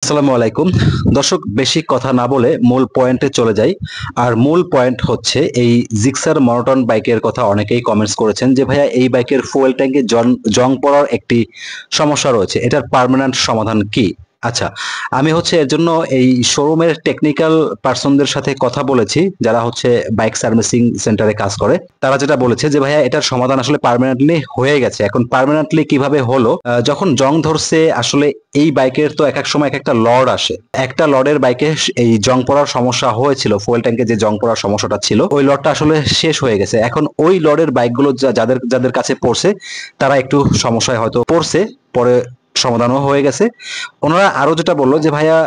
আসসালামু আলাইকুম। দর্শক, বেশি কথা না বলে মূল পয়েন্টে চলে যাই। আর মূল পয়েন্ট হচ্ছে এই জিক্সার মনোটন বাইকের কথা অনেকেই কমেন্টস করেছেন যে ভাইয়া এই বাইকের ফুয়েল ট্যাঙ্কে জং পড়ার একটি সমস্যা রয়েছে, এটার পার্মানেন্ট সমাধান কি? আচ্ছা, আমি হচ্ছে এর জন্য এই শোরুমের টেকনিক্যাল পার্সনদের সাথে কথা বলেছি, যারা হচ্ছে বাইক সার্ভিসিং সেন্টারে কাজ করে। তারা যেটা বলেছে যে ভাইয়া এটার সমাধান আসলে পার্মানেন্টলি হয়ে গেছে। এখন পার্মানেন্টলি কিভাবে হলো, যখন জং ধরছে আসলে এই বাইকের তো এক এক সময় এক একটা লর্ড আসে। একটা লর্ডের বাইকে এই জং পড়ার সমস্যা হয়েছিল, ফুয়েল ট্যাঙ্কে যে জং পড়ার সমস্যাটা ছিল ওই লর্ডটা আসলে শেষ হয়ে গেছে। এখন ওই লর্ডের বাইকগুলো যাদের যাদের কাছে পড়ছে তারা একটু সমস্যায় হয়তো পড়ছে, পরে সমাধানও হয়ে গেছে। ওনারা আরো যেটা বললো যে ভাইয়া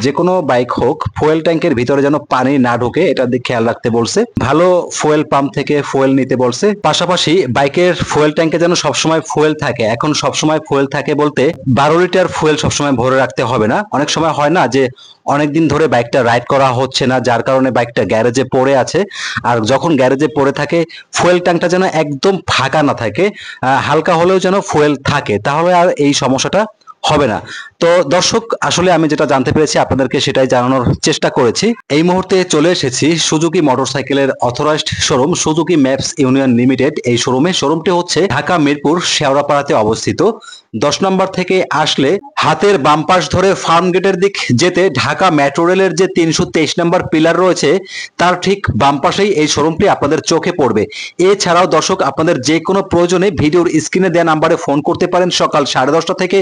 যে কোনো বাইক হোক ফুয়েল ট্যাঙ্কের ভিতরে যেন পানি না ঢোকে এটা দিকে খেয়াল রাখতে বলছে, ভালো ফুয়েল পাম্প থেকে ফুয়েল নিতে বলছে, পাশাপাশি বাইকের ফুয়েল ট্যাঙ্কে যেন সবসময় ফুয়েল থাকে। এখন সবসময় ফুয়েল থাকে বলতে 12 লিটার ফুয়েল সবসময় ভরে রাখতে হবে না। অনেক সময় হয় না যে অনেকদিন ধরে বাইকটা রাইড করা হচ্ছে না, যার কারণে বাইকটা গ্যারেজে পড়ে আছে। আর যখন গ্যারেজে পড়ে থাকে ফুয়েল ট্যাঙ্কটা যেন একদম ফাঁকা না থাকে, হালকা হলেও যেন ফুয়েল থাকে, তাহলে আর এই সমস্যাটা হবে না। তো দর্শক, আসলে আমি যেটা জানতে পেরেছি আপনাদেরকে সেটাই জানানোর চেষ্টা করেছি। এই মুহূর্তে চলে এসেছি সুজুকি মোটরসাইকেলের authorised showroom Suzuki maps union limited এই শোরুমে। শোরুমটি হচ্ছে ঢাকা মিরপুর শেওড়াপাড়াতে অবস্থিত। 10 নম্বর থেকে আসলে হাতের বাম পাশ ধরে ফার্ম গেটের দিক যেতে ঢাকা মেট্রো রেলের যে 323 নম্বর পিলার রয়েছে তার ঠিক বাম পাশেই এই শোরুমটি আপনাদের চোখে পড়বে। এছাড়াও দর্শক, আপনাদের যে কোনো প্রয়োজনে ভিডিওর স্ক্রিনে দেওয়া নাম্বারে ফোন করতে পারেন। সকাল 10:30 থেকে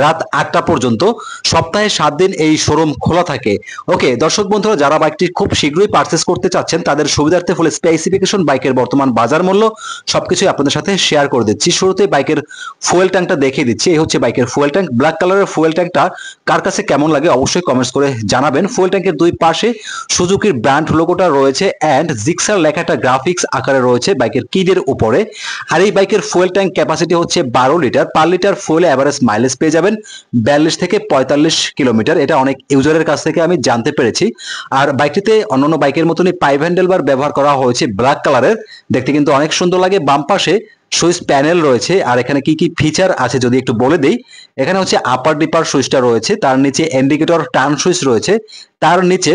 রাত 8টা পর্যন্ত সপ্তাহে 7 দিন এই শোরুম খোলা থাকে। ওকে দর্শক বন্ধুরা, যারা বাইকটি খুব শীঘ্রই পারচেস করতে চাচ্ছেন তাদের সুবিধার্থে ফুল স্পেসিফিকেশন, বাইকের বর্তমান বাজার মূল্য সবকিছু আপনাদের সাথে শেয়ার করে দিচ্ছি। শুরুতে বাইকের ফুয়েল ট্যাঙ্কটা দেখিয়ে দিচ্ছি। এই হচ্ছে বাইকের ফুয়েল ট্যাঙ্ক। ব্ল্যাক কালারের ফুয়েল ট্যাঙ্কটা কার কাছে কেমন লাগে অবশ্যই কমেন্টস করে জানাবেন। ফুয়েল ট্যাঙ্কের দুই পাশে সুজুকির ব্র্যান্ড লোগোটা রয়েছে এন্ড জিক্সার লেখাটা গ্রাফিক্স আকারে রয়েছে বাইকের কিডের উপরে। আর এই বাইকের ফুয়েল ট্যাঙ্ক ক্যাপাসিটি হচ্ছে 12 লিটার। পার লিটার ফুয়েলে এভারেজ মাইলেজ পেয়ে যাবেন 42 থেকে 45 কিলোমিটার। এটা অনেক ইউজারের কাছ থেকে আমি জানতে পেরেছি। আর বাইকটিতে অন্যান্য বাইকের মতনই পাইপ হ্যান্ডেল বার ব্যবহার করা হয়েছে ব্ল্যাক কালারের, দেখতে কিন্তু অনেক সুন্দর লাগে। বাম পাশে সুইচ প্যানেল রয়েছে। আর এখানে কি কি ফিচার আছে যদি একটু বলে দেই, এখানে হচ্ছে আপার ডিপার সুইচটা রয়েছে, তার নিচে ইন্ডিকেটর টার্ন সুইচ রয়েছে, তার নিচে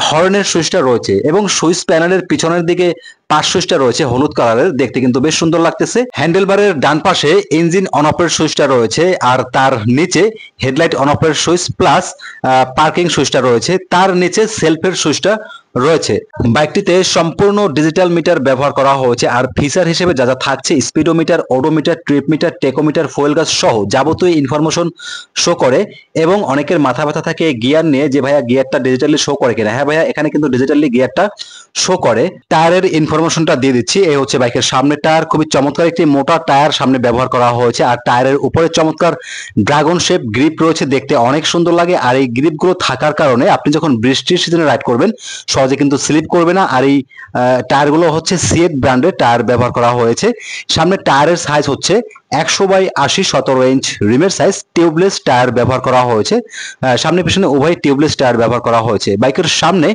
হর্নের সুইচটা রয়েছে এবং সুইচ প্যানেলের পিছনের দিকে পাশ সুইচটা রয়েছে হলুদ কালারের, দেখতে কিন্তু বেশ সুন্দর লাগতেছে। হ্যান্ডেলবারের ডান পাশে ইঞ্জিন অন অফের সুইচটা রয়েছে আর তার নিচে হেডলাইট অন অফের সুইচ প্লাস পার্কিং সুইচটা রয়েছে, তার নিচে সেলফের সুইচটা রয়েছে। বাইকটিতে সম্পূর্ণ ডিজিটাল মিটার ব্যবহার করা হয়েছে। আর ফিচার হিসেবে যা যা থাকছে speedometer, odometer, trip meter, tachometer, fuel গাজ সহ যাবতীয় ইনফরমেশন শো করে। এবং অনেকের মাথা ব্যথা থাকে গিয়ার নিয়ে যে ভাইয়া গিয়ারটা ডিজিটালি শো করে কিনা। হ্যাঁ ভাইয়া, এখানে কিন্তু ডিজিটালি গিয়ারটা শো করে। টায়ারের ইনফরমেশনটা দিয়ে দিচ্ছি। এই হচ্ছে বাইকের সামনের টায়ার, খুবই চমৎকার একটি মোটা টায়ার সামনে ব্যবহার করা হয়েছে। আর টায়ারের উপরে চমৎকার ড্রাগন শেপ গ্রিপ রয়েছে, দেখতে অনেক সুন্দর লাগে। আর এই গ্রিপগুলো থাকার কারণে আপনি যখন বৃষ্টির সিজনে রাইড করবেন সহজে কিন্তু স্লিপ করবে না। আর এই টায়ারগুলো হচ্ছে সিয়েট ব্র্যান্ডের টায়ার ব্যবহার করা হয়েছে। সামনে টায়ারের সাইজ হচ্ছে 100/80 17 ইঞ্চ রিমের সাইজ। টিউবলেস টায়ার ব্যবহার করা হয়েছে। সামনে পিছনে উভয় টিউবলেস টায়ার ব্যবহার করা হয়েছে। বাইকের সামনে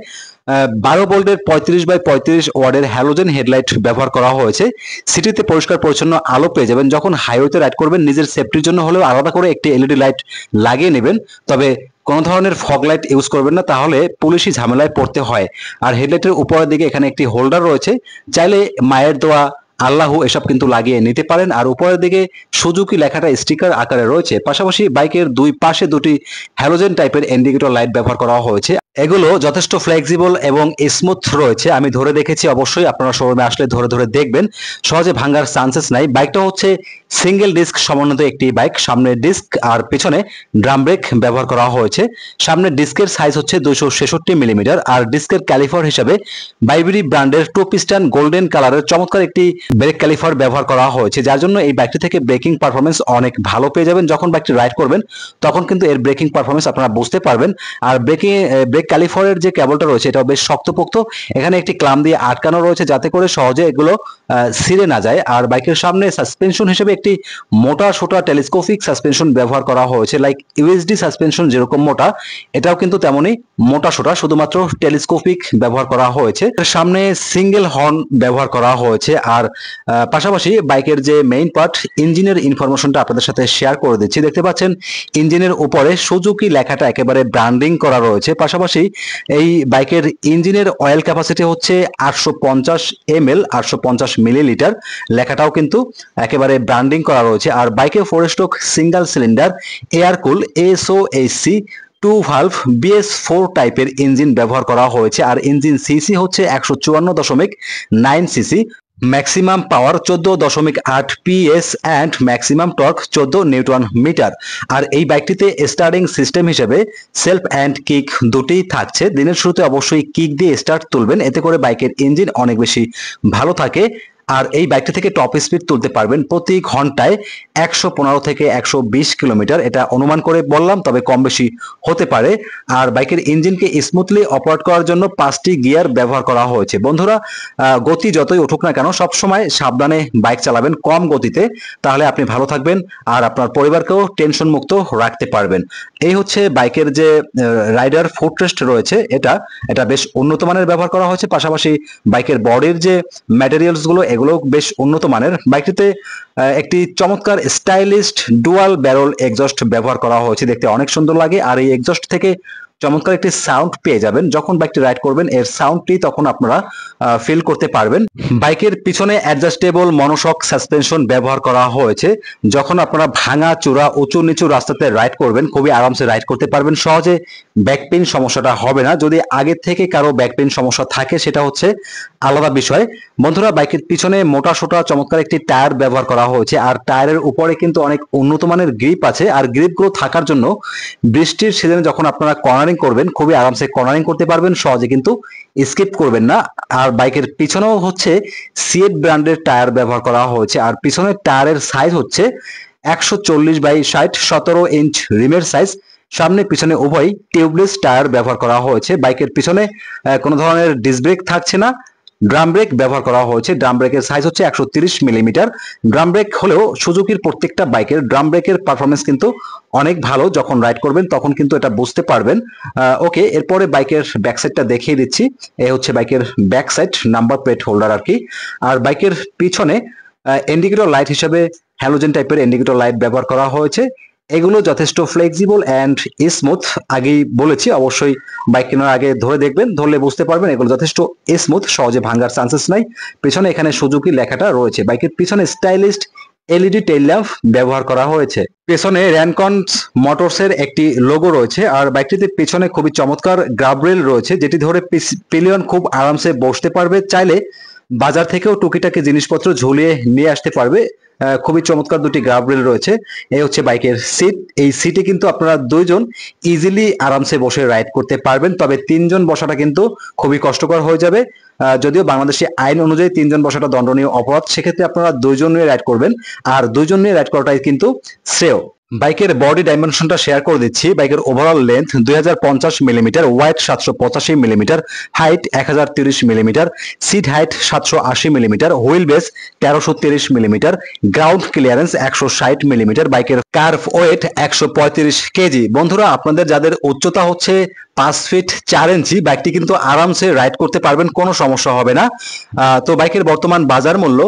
12 ভোল্টের 35/35 ওয়াটের হ্যালোজেন হেডলাইট ব্যবহার করা হয়েছে। সিটিতে পরিষ্কার পরিচ্ছন্ন আলো পেয়ে যাবেন। যখন হাইওয়েতে রাইড করবেন নিজের সেফটির জন্য হলেও আলাদা করে একটি এলইডি লাইট লাগিয়ে নেবেন, তবে কোনো ধরনের ফগ লাইট ইউজ করবেন না, তাহলে পুলিশি ঝামেলায় পড়তে হয়। আর হেডলাইটের উপরের দিকে এখানে একটি হোল্ডার রয়েছে, চাইলে মায়ের দোয়া, আল্লাহু এসব কিন্তু লাগিয়ে নিতে পারেন। আর উপরের দিকে সুজুকি লেখাটা স্টিকার আকারে রয়েছে। পাশাপাশি বাইকের দুই পাশে দুটি হ্যালোজেন টাইপের ইন্ডিকেটর লাইট ব্যবহার করা হয়েছে। এগুলো যথেষ্ট ফ্লেক্সিবল এবং স্মুথ রয়েছে। আমি ধরে দেখেছি, অবশ্যই আপনারা শোরুমে আসলে ধরে ধরে দেখবেন, সহজে ভাঙার চান্সেস নাই। বাইকটা হচ্ছে সিঙ্গেল ডিস্ক সমন্বিত একটি বাইক। সামনে ডিস্ক আর পিছনে ড্রাম ব্রেক ব্যবহার করা হয়েছে। সামনের ডিস্কের সাইজ হচ্ছে 266 মিলিমিটার। আর ডিস্কের ক্যালিফার হিসাবে বাইবেরি ব্র্যান্ডের 2 পিস্টন গোল্ডেন কালারের চমৎকার একটি ব্রেক ক্যালিফার ব্যবহার করা হয়েছে, যার জন্য এই বাইকটি থেকে ব্রেকিং পারফরমেন্স অনেক ভালো পেয়ে যাবেন। যখন বাইকটি রাইড করবেন তখন কিন্তু এর ব্রেকিং পারফরমেন্স আপনারা বুঝতে পারবেন। আর ব্রেক ক্যালিফারের যে কেবলটা রয়েছে এটাও বেশ শক্তপোক্ত। এখানে একটি ক্লাম দিয়ে আটকানো রয়েছে যাতে করে সহজে এগুলো ছিঁড়ে না যায়। আর বাইকের সামনে সাসপেনশন হিসেবে একটি মোটা সোটা টেলিস্কোপিক সাসপেনশন ব্যবহার করা হয়েছে। লাইক ইউএসডি সাসপেনশন যেরকম মোটা, এটাও কিন্তু তেমনই মোটা সোটা, শুধুমাত্র টেলিস্কোপিক ব্যবহার করা হয়েছে। সামনে সিঙ্গেল হর্ন ব্যবহার করা হয়েছে। আর পাশাপাশি বাইকের যে মেইন পার্ট ইঞ্জিনের ইনফরমেশনটা আপনাদের সাথে শেয়ার করে দিচ্ছি। দেখতে পাচ্ছেন ইঞ্জিনের উপরে সুজুকি লেখাটা একেবারে ব্র্যান্ডিং করা রয়েছে। পাশাপাশি এই বাইকের ইঞ্জিনের অয়েল ক্যাপাসিটি হচ্ছে 850 ml, 850 মিলিলিটার। লেখাটাও কিন্তু একেবারে ব্র্যান্ডিং করা রয়েছে। আর বাইকে 4 স্ট্রোক সিঙ্গেল সিলিন্ডার এয়ার কুল SOHC 2 ভালভ BS4 টাইপের ইঞ্জিন ব্যবহার করা হয়েছে। আর ইঞ্জিন সিসি হচ্ছে 154.9 CC, maximum power 14.8 PS and maximum torque 14 newton metre. আর এই বাইকটিতে স্টার্টিং সিস্টেম হিসেবে সেলফ অ্যান্ড কিক দুটিই থাকছে। দিনের শুরুতে অবশ্যই কিক দিয়ে স্টার্ট তুলবেন, এতে করে বাইকের ইঞ্জিন অনেক বেশি ভালো থাকে। আর এই বাইকটি থেকে টপ স্পিড তুলতে পারবেন প্রতি ঘন্টায় 115 থেকে 120 কিলোমিটার। এটা অনুমান করে বললাম, তবে কম বেশি হতে পারে। আর বাইকের ইঞ্জিনকে স্মুথলি অপারেট করার জন্য 5টি গিয়ার ব্যবহার করা হয়েছে। বন্ধুরা, গতি যতই উঠুক না কেন সবসময় সাবধানে বাইক চালাবেন, কম গতিতে, তাহলে আপনি ভালো থাকবেন আর আপনার পরিবারকেও টেনশন মুক্ত রাখতে পারবেন। এই হচ্ছে বাইকের যে রাইডার ফুটরেস্ট রয়েছে, এটা বেশ উন্নত মানের ব্যবহার করা হয়েছে। পাশাপাশি বাইকের বডির যে ম্যাটেরিয়ালস গুলো এগুলো বেশ উন্নত মানের। বাইকটিতে একটি চমৎকার স্টাইলিশড ডুয়াল ব্যারেল এক্সস্ট ব্যবহার করা হয়েছে, দেখতে অনেক সুন্দর লাগে। আর এই এক্সস্ট থেকে চমৎকার একটি সাউন্ড পেয়ে যাবেন যখন বাইকটি রাইড করবেন, এর সাউন্ডটি তখন আপনারা ফিল করতে পারবেন। বাইকের পিছনে অ্যাডজাস্টেবল মনোশক সাসপেনশন ব্যবহার করা হয়েছে। যখন আপনারা ভাঙা চূড়া উঁচু নিচু রাস্তাতে রাইড করবেন খুবই আরামসে রাইড করতে পারবেন, সহজে ব্যাক পেইন সমস্যাটা হবে না। যদি আগে থেকে কারো ব্যাক পেইন সমস্যা থাকে সেটা হচ্ছে আলাদা বিষয়। বন্ধুরা, বাইকের পিছনে মোটা সোটা চমৎকার একটি টায়ার ব্যবহার করা হয়েছে। আর টায়ারের উপরে কিন্তু অনেক উন্নত মানের গ্রিপ আছে। আর গ্রিপগুলো থাকার জন্য বৃষ্টির সিজনে যখন আপনারা কর্নারিং করবেন খুবই আরামসে কর্নারিং করতে পারবেন, সহজে কিন্তু স্কিপ করবেন না। আর বাইকের পিছনেও হচ্ছে সিয়েট ব্র্যান্ডের টায়ার ব্যবহার করা হয়েছে। আর পিছনের টায়ারের সাইজ হচ্ছে 140/60, 17 ইঞ্চ রিমের সাইজ। সামনে পিছনে উভয় টিউবলেস টায়ার ব্যবহার করা হয়েছে। বাইকের পিছনে কোনো ধরনের ডিস্ক ব্রেক থাকছে না, ড্রাম ব্রেক ব্যবহার করা হয়েছে। ড্রাম ব্রেকের সাইজ হচ্ছে 130 মিলিমিটার। ড্রাম ব্রেক হলেও সুজুকির প্রত্যেকটা বাইকের ড্রাম ব্রেকের পারফরমেন্স কিন্তু অনেক ভালো, যখন রাইড করবেন তখন কিন্তু এটা বুঝতে পারবেন। ওকে, এরপরে বাইকের ব্যাক সাইডটা দেখিয়ে দিচ্ছি। এই হচ্ছে বাইকের back side, number plate holder আর কি। আর বাইকের পিছনে ইন্ডিকেটর লাইট হিসেবে হ্যালোজেন টাইপের ইন্ডিকেটর লাইট ব্যবহার করা হয়েছে। এগুলো যথেষ্ট ফ্লেক্সিবল অ্যান্ড স্মুথ। আগেই বলেছি, অবশ্যই বাইক কেনার আগে ধরে দেখবেন, ধরলে বুঝতে পারবেন এগুলো যথেষ্ট স্মুথ, সহজে ভাঙার চান্সেস নাই। পিছনে এখানে সুজুকি লেখাটা রয়েছে। বাইকের পিছনে স্টাইলিশড LED টেইল ল্যাম্প ব্যবহার করা হয়েছে। পেছনে র্যানকনস মোটরসের একটি লোগো রয়েছে। আর বাইকটিতে পিছনে খুবই চমৎকার গ্রাবরেল রয়েছে, যেটি ধরে পিলিয়ন খুব আরামসে বসতে পারবে। চাইলে বাজার থেকেও টুকিটাকি জিনিসপত্র ঝুলিয়ে নিয়ে আসতে পারবে। খুবই চমৎকার দুটি গ্রাবরেল রয়েছে। এই হচ্ছে বাইকের সিট। এই সিটে কিন্তু আপনারা দুইজন ইজিলি আরামসে বসে রাইড করতে পারবেন, তবে 3 জন বসাটা কিন্তু খুবই কষ্টকর হয়ে যাবে। যদিও বাংলাদেশি আইন অনুযায়ী 3 জন বসাটা দণ্ডনীয় অপরাধ, সেক্ষেত্রে আপনারা 2 জন নিয়ে রাইড করবেন। আর 2 জন নিয়ে রাইড করাটাই কিন্তু শ্রেয়। বাইকের বডি ডাইমেনশনটা শেয়ার করে দিচ্ছি। বাইকের overall length 2050 millimetre, wide 785 millimetre, height 1030 millimetre, seat height 780 millimetre, wheel base 1330 millimetre, ground clearance 160 millimetre, বাইকের কার্ভ ওয়েট 135 কেজি। বন্ধুরা, আপনাদের যাদের উচ্চতা হচ্ছে 5 ফিট 4 ইঞ্চি, বাইকটি কিন্তু আরামসে রাইড করতে পারবেন, কোনো সমস্যা হবে না। তো বাইকের বর্তমান বাজার মূল্য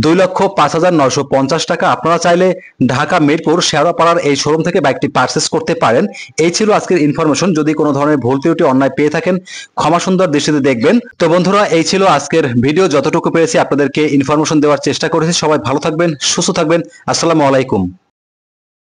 2,05,950 টাকা। আপনারা চাইলে ঢাকা মিরপুর শেওড়াপাড়ার এই শোরুম থেকে বাইকটি পারচেস করতে পারেন। এই ছিল আজকের ইনফরমেশন। যদি কোনো ধরনের ভুল ত্রুটি অন্যায় পেয়ে থাকেন ক্ষমা সুন্দর দৃষ্টিতে দেখবেন। তো বন্ধুরা, এই ছিল আজকের ভিডিও। যতটুকু পেরেছি আপনাদেরকে ইনফরমেশন দেওয়ার চেষ্টা করেছি। সবাই ভালো থাকবেন, সুস্থ থাকবেন। আসসালামু আলাইকুম।